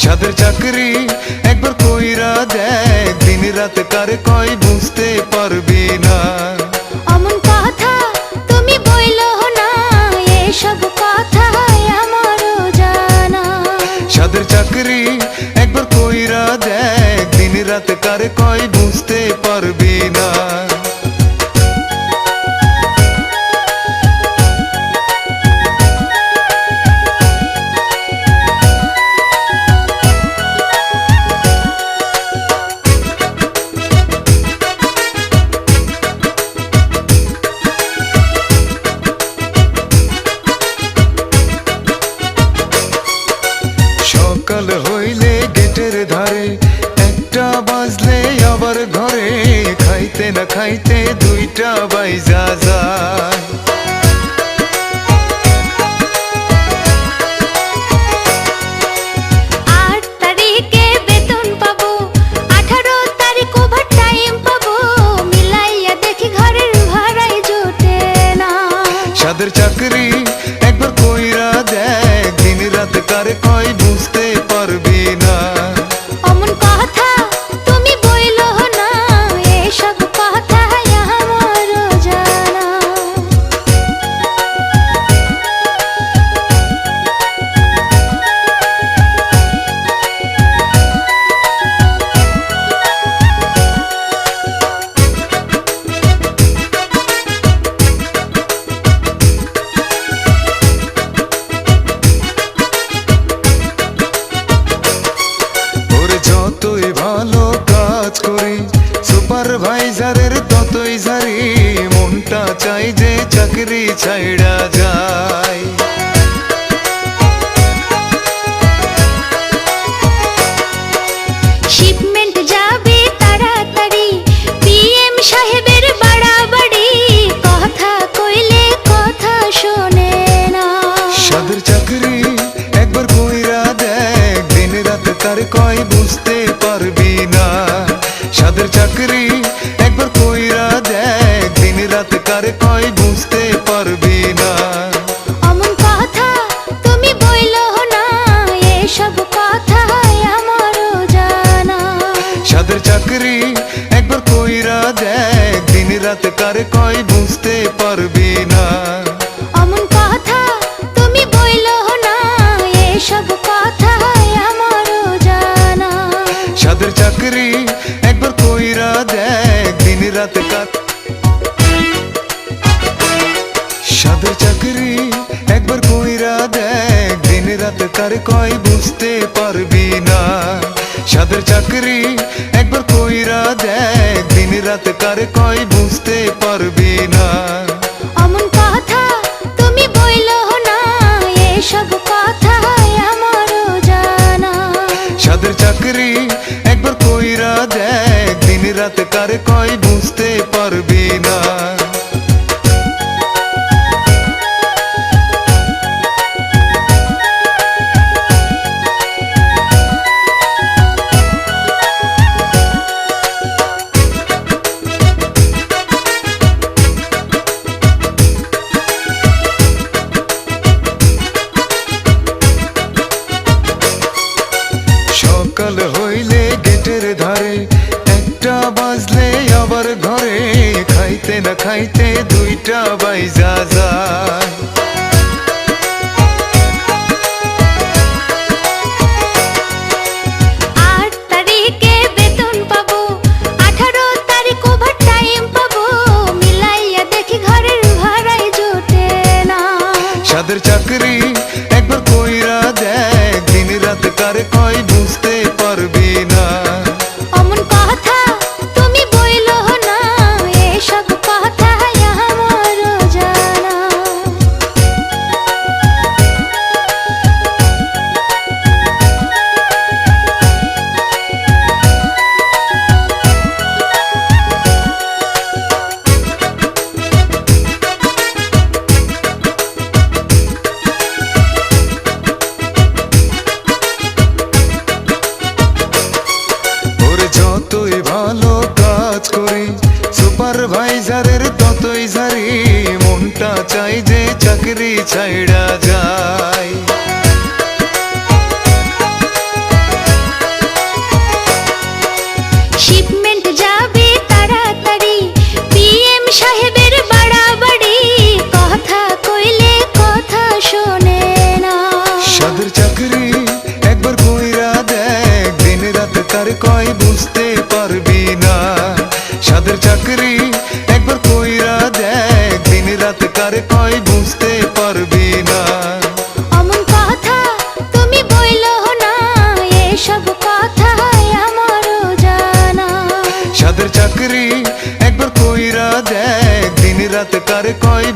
সাদের চাকরি একবার কইরা দেখ, দিন রাত কারে কয় বুঝতে পারবি না। অমন কথা তুমি বইলো না, এসব কথা আমারও জানা। সাদের চাকরি একবার কইরা দেখ, দিন রাত কারে কয় বুঝতে পারবি না। সকাল হইলে গেটের ধারে, একটা বাজলে আবার ঘরে, খাইতে না খাইতে দুইটা বাইজা যায়। 8 তারিখে বেতন পাবো, 18 তারিখ ওভার টাইম পাবো, মিলাইয়া দেখি ঘরের ভাড়াই জোটে না। সাদের চাকরি একবার কইরা দেখ, দিন রাত কারে কয় বুঝতে পারবি না। অমন কথা তুমি বইলো না, এসব কথা আমারও জানা। ওরে যতই ভালো কাজ করি, সুপারভাইজারের ততই ঝারি, মনটা চাই যে চাকরি ছাইড়া যায়। শিপমেন্ট যাবে তাড়াতাড়ি, পিএম সাহেবের বাড়াবাড়ি, কথা কইলে কথা শোনে না। সাদের চাকরি একবার কইরা দেখ, দিন রাত কারে কয় বুঝতে পারবি না। সাদের চাকরি একবার কইরা দেখ, দিন রাত কারে কয় বুঝতে পারবি না। অমন কথা তুমি বইলো না, এসব কথা আমারও জানা। সাদের চাকরি একবার কইরা দেখ, দিন রাত কারে কয় বুঝতে পারবি না। অমন কথা তুমি বইলো না, এসব কথা আমারও জানা। সাদের চাকরি একবার কইরা দেখ, দিন রাত সাদের চাকরি একবার কইরা দেখ, দিন রাত কারে কয় বুঝতে পারবি না। সাদের চাকরি একবার কইরা দেখ, দিন রাত কারে কয় বুঝতে পারবি না। অমন কথা তুমি বইলো না, এসব কথা আমারও জানা। সাদের চাকরি একবার কইরা দেখ, দিন রাত কারে কয় বুঝতে পারবি না। সকাল হইলে গেটের ধারে, একটা বাজলে আবার ঘরে, খাইতে না খাইতে দুইটা বাইজা যায়। 8 তারিখে বেতন পাবো, 18 তারিখ ওভার টাইম পাবো, মিলাইয়া দেখি ঘরের ভাড়াই জোটে না। সাদের চাকরি একবার কইরা দেখ, দিন রাত কারে কয় বুঝতে পারবি না। অমন কথা তুমি বইলো না, এসব কথা আমারও জানা। ওরে যতই ভালো কাজ করি, সুপারভাইজারের ততই ঝারি, মনটা চাই যে চাকরি ছাইড়া যায়। সাদের চাকরি একবার কইরা দেখ দিন রাত কারে কয়